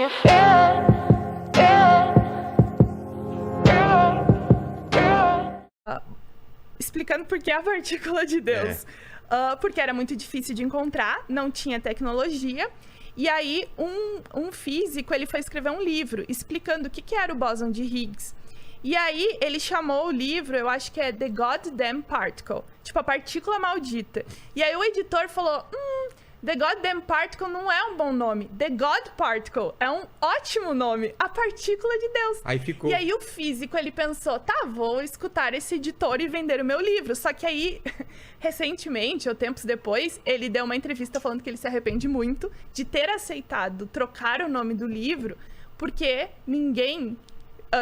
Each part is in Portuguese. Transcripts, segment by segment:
you feel it? Explicando por que a partícula de Deus. Porque era muito difícil de encontrar, não tinha tecnologia. E aí, um físico, ele foi escrever um livro explicando o que era o bóson de Higgs. E aí, ele chamou o livro, eu acho que é The Goddamn Particle. Tipo, a partícula maldita. E aí, o editor falou, The Goddamn Particle não é um bom nome. The God Particle é um ótimo nome. A partícula de Deus. Aí ficou. E aí, o físico, ele pensou, tá, vou escutar esse editor e vender o meu livro. Só que aí, recentemente, ou tempos depois, ele deu uma entrevista falando que ele se arrepende muito de ter aceitado trocar o nome do livro, porque ninguém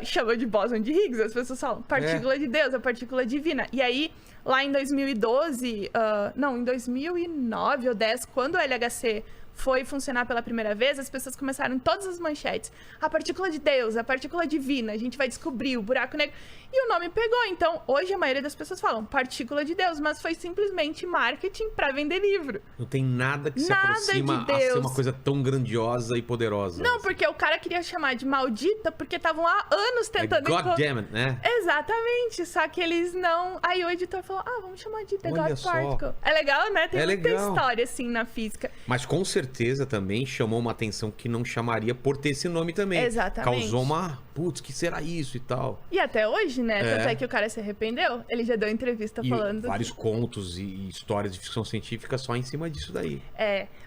chamou de bóson de Higgs. As pessoas falam, partícula de Deus, a partícula divina. E aí, lá em 2012, em 2009 ou 10, quando o LHC foi funcionar pela primeira vez, as pessoas começaram em todas as manchetes. A partícula de Deus, a partícula divina, a gente vai descobrir o buraco negro. E o nome pegou. Então, hoje a maioria das pessoas falam partícula de Deus, mas foi simplesmente marketing para vender livro. Não tem nada que se Nada aproxima de a ser Deus. uma coisa tão grandiosa e poderosa. Não, porque o cara queria chamar de maldita porque estavam há anos tentando... God damn it, né? Exatamente, só que eles não... Aí o editor falou, vamos chamar de The Olha God só. Particle. É legal, né? Tem muita legal. história, assim, na física. Mas com certeza também chamou uma atenção que não chamaria por ter esse nome também. Exatamente. Causou uma... Putz, que será isso e tal? E até hoje, né? É. Tanto é que o cara se arrependeu. Ele já deu entrevista E falando... vários contos e histórias de ficção científica só em cima disso daí.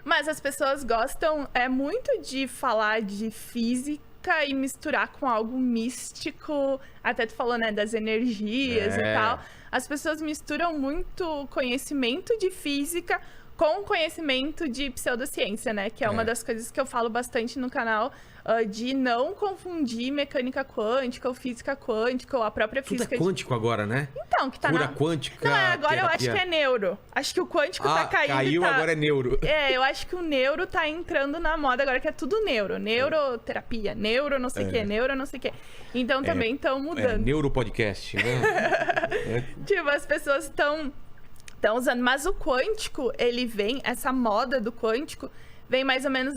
Mas as pessoas gostam muito de falar de física e misturar com algo místico. Até tu falou, né, das energias e tal. As pessoas misturam muito conhecimento de física com conhecimento de pseudociência, né? Que é uma das coisas que eu falo bastante no canal, de não confundir mecânica quântica ou física quântica ou a própria Tudo física... é quântico agora, né? Então, que tá Cura na... quântica, Não, agora eu acho terapia. que é neuro. Acho que o quântico tá caindo. Caiu, agora é neuro. Eu acho que o neuro tá entrando na moda agora, que é tudo neuro. Neuroterapia, neuro não sei o quê, neuro não sei o quê. Então também estão mudando. Neuropodcast, né? Tipo, as pessoas estão usando. Mas o quântico, ele vem, essa moda do quântico, vem mais ou menos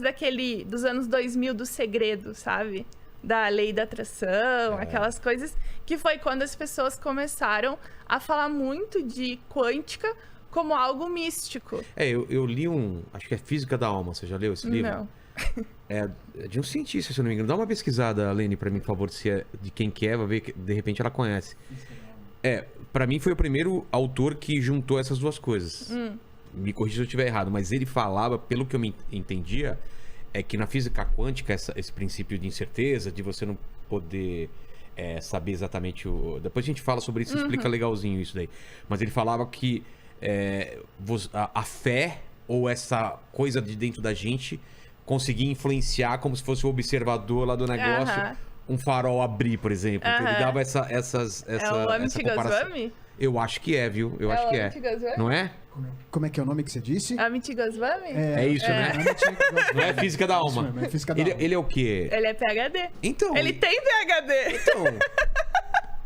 dos anos 2000, do segredo, sabe? Da lei da atração, aquelas coisas, que foi quando as pessoas começaram a falar muito de quântica como algo místico. Eu li acho que é Física da Alma, você já leu esse livro? Não. É de um cientista, se eu não me engano. Dá uma pesquisada, Lene, pra mim, por favor, se é de quem que é, vai ver que de repente ela conhece. Pra mim foi o primeiro autor que juntou essas duas coisas. Me corrija se eu estiver errado, mas ele falava, pelo que eu me entendia, é que na física quântica, esse princípio de incerteza, de você não poder saber exatamente o... Depois a gente fala sobre isso e explica legalzinho isso daí. Mas ele falava que a fé, ou essa coisa de dentro da gente, conseguia influenciar como se fosse o observador lá do negócio, um farol abrir, por exemplo. Então, ele dava essa o Amit Goswami? Eu acho que é, viu? Eu acho que é. Não é? Como é que é o nome que você disse? Amit Goswami? É isso, né? Não é Física da Alma. Isso mesmo, é Física da Alma. Ele é o quê? Ele é PhD. Então... Ele tem PhD. Então...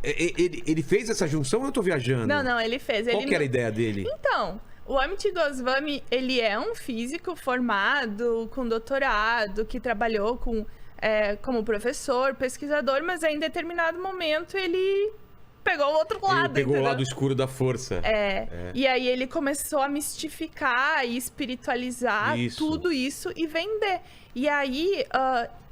ele fez essa junção ou eu tô viajando? Não, ele fez. Qual que era a ideia dele? Então, o Amit Goswami, ele é um físico formado, com doutorado, que trabalhou como professor, pesquisador, mas em determinado momento ele pegou o outro lado, Ele pegou entendeu? o lado escuro da força. E aí ele começou a mistificar e espiritualizar tudo isso e vender. E aí,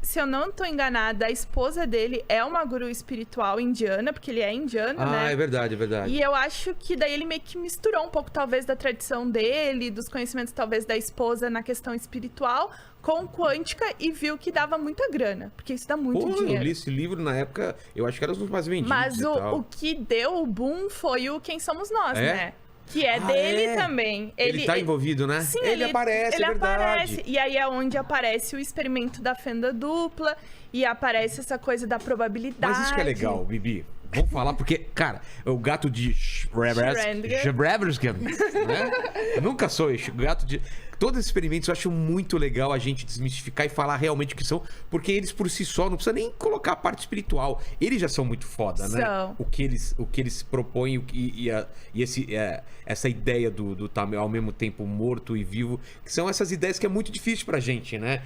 se eu não tô enganada, a esposa dele é uma guru espiritual indiana, porque ele é indiano, né? É verdade, é verdade. E eu acho que daí ele meio que misturou um pouco, talvez, da tradição dele, dos conhecimentos, talvez, da esposa na questão espiritual, com quântica, e viu que dava muita grana, porque isso dá muito dinheiro. Eu li esse livro na época, eu acho que era um dos mais vendidos. Mas e tal. o que deu o boom foi o Quem Somos Nós, né? Que é dele também. Ele tá envolvido, né? Sim, ele aparece, ele é verdade. aparece. E aí é onde aparece o experimento da fenda dupla, e aparece essa coisa da probabilidade. Mas isso que é legal, Bibi. Vamos falar, porque, cara, o gato de Schrödinger, né? Eu nunca sou esse gato de... Todos esses experimentos eu acho muito legal a gente desmistificar e falar realmente o que são, porque eles por si só não precisa nem colocar a parte espiritual. Eles já são muito foda, né? São. O que eles propõem essa ideia do tá ao mesmo tempo morto e vivo, que são essas ideias que é muito difícil pra gente, né?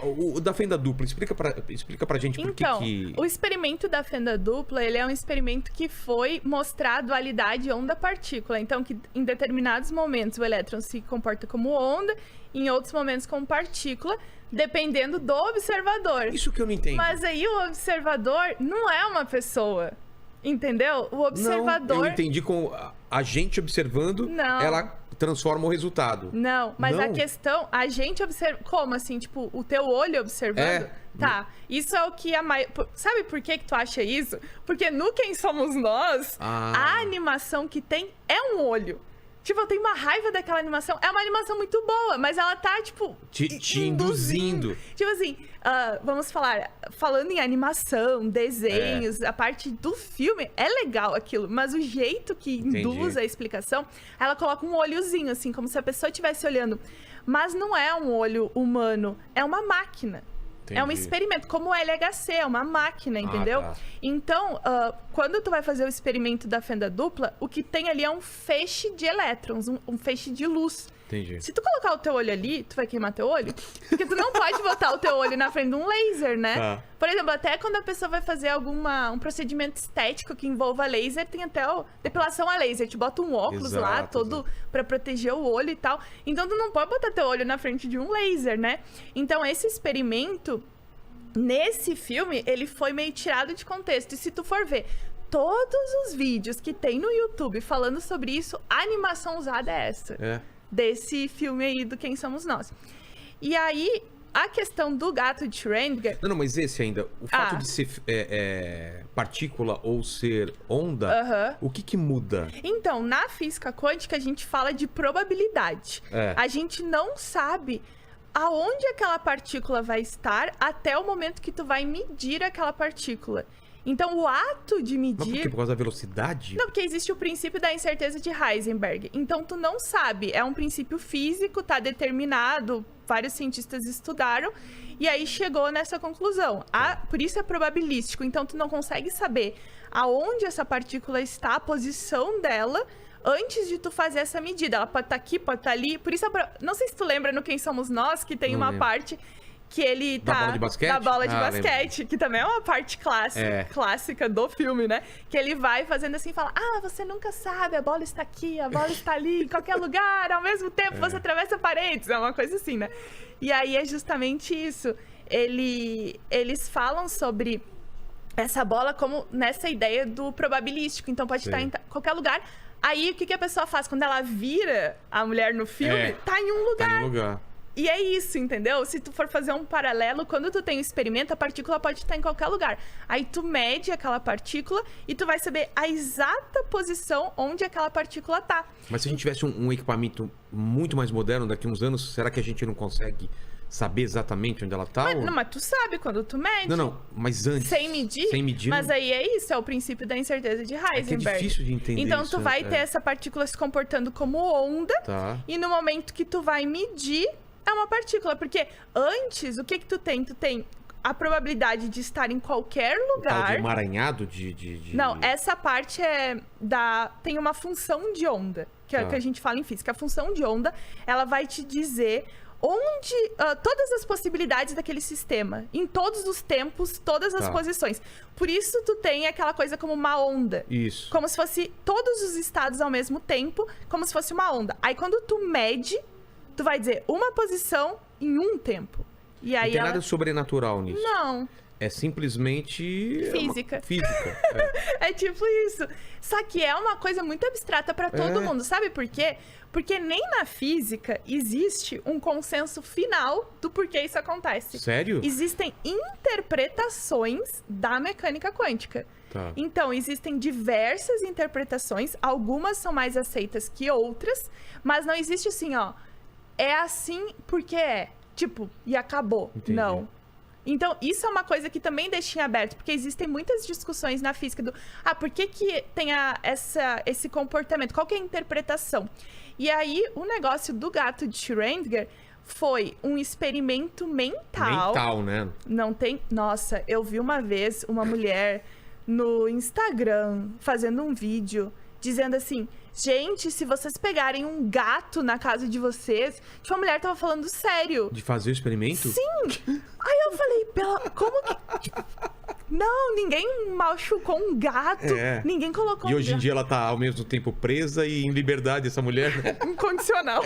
O da fenda dupla, explica pra gente por Então, que... o experimento da fenda dupla, ele é um experimento que foi mostrar a dualidade onda-partícula. Então, que em determinados momentos o elétron se comporta como onda, em outros momentos como partícula, dependendo do observador. Isso que eu não entendo. Mas aí o observador não é uma pessoa, entendeu? O observador... Não, eu entendi com a gente observando, Não. ela transforma o resultado. Não, mas Não? a questão, a gente observa... Como assim? Tipo, o teu olho observando? É. Tá, isso é o que a maioria... Sabe por que tu acha isso? Porque no Quem Somos Nós, a animação que tem é um olho. Tipo, eu tenho uma raiva daquela animação. É uma animação muito boa, mas ela tá, tipo... Te induzindo. Tipo assim, vamos falar... Falando em animação, desenhos, a parte do filme, é legal aquilo. Mas o jeito que induz a explicação, ela coloca um olhozinho, assim, como se a pessoa estivesse olhando. Mas não é um olho humano, é uma máquina. É um experimento, como o LHC, é uma máquina, entendeu? Tá. Então, quando tu vai fazer o experimento da fenda dupla, o que tem ali é um feixe de elétrons, um feixe de luz. Entendi. Se tu colocar o teu olho ali, tu vai queimar teu olho? Porque tu não pode botar o teu olho na frente de um laser, né? Tá. Por exemplo, até quando a pessoa vai fazer um procedimento estético que envolva laser, tem até depilação a laser. Te bota um óculos lá, todo pra proteger o olho e tal. Então, tu não pode botar teu olho na frente de um laser, né? Então, esse experimento, nesse filme, ele foi meio tirado de contexto. E se tu for ver todos os vídeos que tem no YouTube falando sobre isso, a animação usada é essa. Desse filme aí do Quem Somos Nós. E aí, a questão do gato de Schrödinger... Não, mas esse ainda, o fato de ser partícula ou ser onda, o que muda? Então, na física quântica, a gente fala de probabilidade. A gente não sabe aonde aquela partícula vai estar até o momento que tu vai medir aquela partícula. Então, o ato de medir... Mas por quê? Por causa da velocidade? Não, porque existe o princípio da incerteza de Heisenberg. Então, tu não sabe. É um princípio físico, tá determinado, vários cientistas estudaram, e aí chegou nessa conclusão. Por isso é probabilístico. Então, tu não consegue saber aonde essa partícula está, a posição dela, antes de tu fazer essa medida. Ela pode estar aqui, pode estar ali. Por isso, não sei se tu lembra no Quem Somos Nós, que tem uma parte... que ele tá... Da bola de basquete? Da bola de basquete, que também é uma parte clássica do filme, né? Que ele vai fazendo assim, fala, você nunca sabe, a bola está aqui, a bola está ali, em qualquer lugar, ao mesmo tempo, você atravessa paredes, é uma coisa assim, né? E aí é justamente isso. Eles falam sobre essa bola como nessa ideia do probabilístico, então pode estar em qualquer lugar. Aí, o que a pessoa faz? Quando ela vira a mulher no filme, tá em um lugar. Tá em um lugar. E é isso, entendeu? Se tu for fazer um paralelo, quando tu tem um experimento, a partícula pode estar em qualquer lugar. Aí tu mede aquela partícula e tu vai saber a exata posição onde aquela partícula tá. Mas se a gente tivesse um equipamento muito mais moderno daqui a uns anos, será que a gente não consegue saber exatamente onde ela tá? Mas tu sabe quando tu mede. Não, mas antes. Sem medir? Sem medir. Mas aí é isso, é o princípio da incerteza de Heisenberg. É difícil de entender então isso, tu vai ter essa partícula se comportando como onda. Tá. E no momento que tu vai medir, é uma partícula. Porque antes, o que tu tem? Tu tem a probabilidade de estar em qualquer lugar. O tal de emaranhado Não, essa parte tem uma função de onda, que é o que a gente fala em física. A função de onda, ela vai te dizer onde todas as possibilidades daquele sistema, em todos os tempos, todas as posições. Por isso tu tem aquela coisa como uma onda. Isso. Como se fosse todos os estados ao mesmo tempo, como se fosse uma onda. Aí quando tu mede, tu vai dizer uma posição em um tempo. E aí não tem nada sobrenatural nisso. Não. É simplesmente... Física. Física. É tipo isso. Só que é uma coisa muito abstrata pra todo mundo. Sabe por quê? Porque nem na física existe um consenso final do porquê isso acontece. Sério? Existem interpretações da mecânica quântica. Tá. Então, existem diversas interpretações. Algumas são mais aceitas que outras. Mas não existe assim, é assim porque é. Tipo, e acabou. Entendi. Não. Então, isso é uma coisa que também deixa em aberto, porque existem muitas discussões na física do por que tem esse comportamento? Qual que é a interpretação? E aí, o negócio do gato de Schrödinger foi um experimento mental. Mental, né? Não tem... Nossa, eu vi uma vez uma mulher no Instagram fazendo um vídeo dizendo assim: gente, se vocês pegarem um gato na casa de vocês... Tipo, a mulher tava falando sério. De fazer o experimento? Sim! Aí eu falei, como que... Não, ninguém machucou um gato. Ninguém colocou E hoje em dia ela tá ao mesmo tempo presa e em liberdade, essa mulher. Incondicional.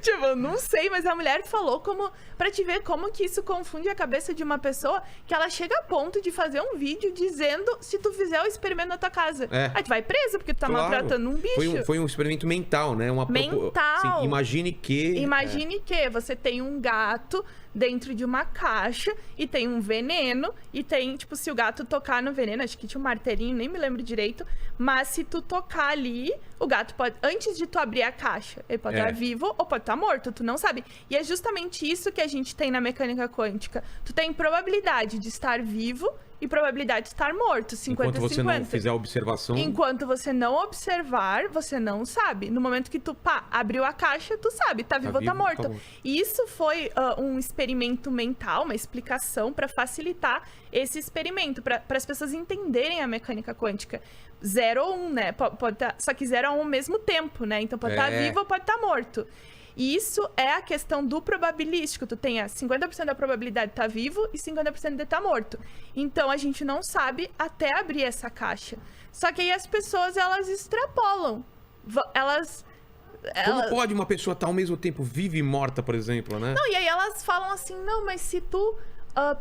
Tipo, eu não sei, mas a mulher falou como... Pra te ver como que isso confunde a cabeça de uma pessoa, que ela chega a ponto de fazer um vídeo dizendo se tu fizer o experimento na tua casa. Aí tu vai preso, porque tu tá maltratando um bicho. Foi um experimento mental, né? Mental. Assim, imagine que você tem um gato dentro de uma caixa e tem um veneno e tem, tipo, se o gato tocar no veneno, acho que tinha um martelinho, nem me lembro direito, mas se tu tocar ali, o gato pode, antes de tu abrir a caixa, ele pode estar vivo ou pode estar morto, tu não sabe. E é justamente isso que a gente tem na mecânica quântica. Tu tem probabilidade de estar vivo e probabilidade de estar morto, 50-50. Enquanto você não fizer a observação... Enquanto você não observar, você não sabe. No momento que tu, abriu a caixa, tu sabe, tá vivo ou tá morto. E isso foi um experimento mental, uma explicação para facilitar esse experimento, para as pessoas entenderem a mecânica quântica. 0 ou 1, né? Pode tá, só que 0 a 1 ao mesmo tempo, né? Então pode estar vivo ou pode estar morto. E isso é a questão do probabilístico. Tu tem 50% da probabilidade de estar vivo e 50% de estar morto. Então, a gente não sabe até abrir essa caixa. Só que aí as pessoas, elas extrapolam. Como pode uma pessoa estar ao mesmo tempo viva e morta, por exemplo, né? Não, e aí elas falam assim, não, mas se tu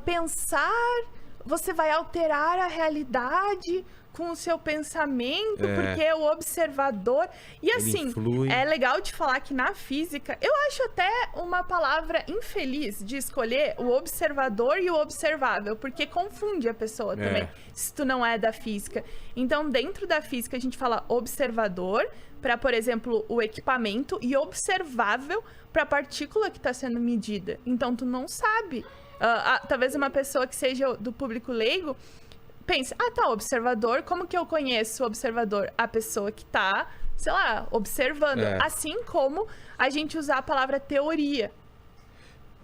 pensar, você vai alterar a realidade com o seu pensamento, porque o observador... E assim, é legal de falar que na física, eu acho até uma palavra infeliz de escolher o observador e o observável, porque confunde a pessoa também, se tu não é da física. Então, dentro da física, a gente fala observador para, por exemplo, o equipamento, e observável para a partícula que está sendo medida. Então, tu não sabe. Talvez uma pessoa que seja do público leigo pense, observador, como que eu conheço o observador? A pessoa que tá, sei lá, observando. Assim como a gente usar a palavra teoria.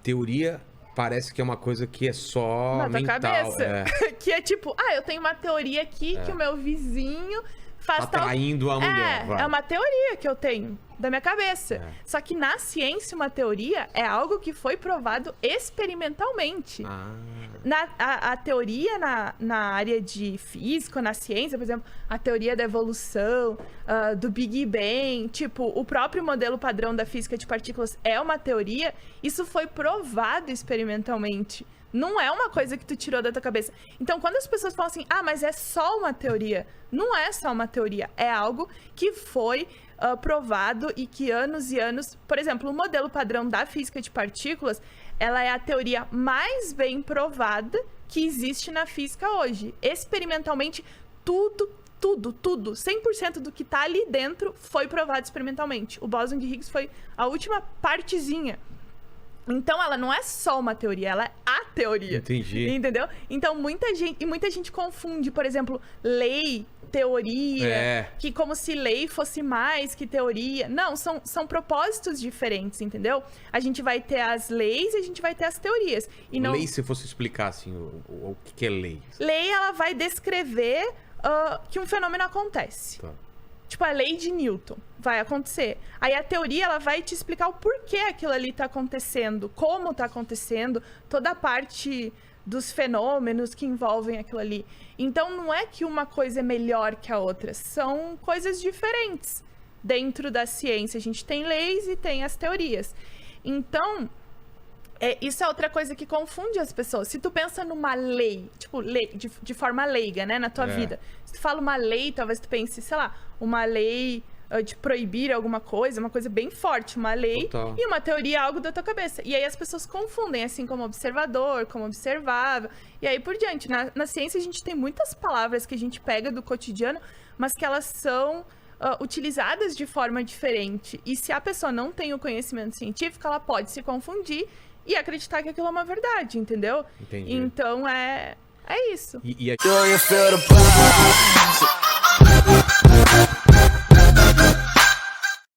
Teoria parece que é uma coisa que é só na mental. tua cabeça. Que é tipo, eu tenho uma teoria aqui que o meu vizinho faz tá traindo a mulher. É uma teoria que eu tenho da minha cabeça. Só que na ciência, uma teoria é algo que foi provado experimentalmente. A teoria na área de física, na ciência, por exemplo, a teoria da evolução, do Big Bang, tipo, o próprio modelo padrão da física de partículas é uma teoria, isso foi provado experimentalmente. Não é uma coisa que tu tirou da tua cabeça. Então, quando as pessoas falam assim, mas é só uma teoria, não é só uma teoria, é algo que foi provado e que anos e anos... Por exemplo, o modelo padrão da física de partículas, ela é a teoria mais bem provada que existe na física hoje. Experimentalmente, tudo, 100% do que tá ali dentro foi provado experimentalmente. O bóson de Higgs foi a última partezinha. Então, ela não é só uma teoria, ela é a teoria. Entendi. Entendeu? Então, muita gente confunde, por exemplo, lei, teoria, que como se lei fosse mais que teoria. Não, são propósitos diferentes, entendeu? A gente vai ter as leis e a gente vai ter as teorias. E não... Lei, se fosse explicar, assim, o que é lei? Lei, ela vai descrever que um fenômeno acontece. Tá. Tipo, a lei de Newton vai acontecer. Aí a teoria, ela vai te explicar o porquê aquilo ali tá acontecendo, como tá acontecendo, toda a parte dos fenômenos que envolvem aquilo ali. Então, não é que uma coisa é melhor que a outra, são coisas diferentes. Dentro da ciência, a gente tem leis e tem as teorias. Então, isso é outra coisa que confunde as pessoas. Se tu pensa numa lei, tipo, lei, de forma leiga, né, na tua vida. Se tu fala uma lei, talvez tu pense, sei lá, uma lei de proibir alguma coisa, uma coisa bem forte, uma lei. Total. E uma teoria, algo da tua cabeça. E aí as pessoas confundem, assim, como observador, como observável, e aí por diante. Na ciência, a gente tem muitas palavras que a gente pega do cotidiano, mas que elas são utilizadas de forma diferente. E se a pessoa não tem o conhecimento científico, ela pode se confundir e acreditar que aquilo é uma verdade, entendeu? Entendi. Então é isso. E Do you feel the vibe?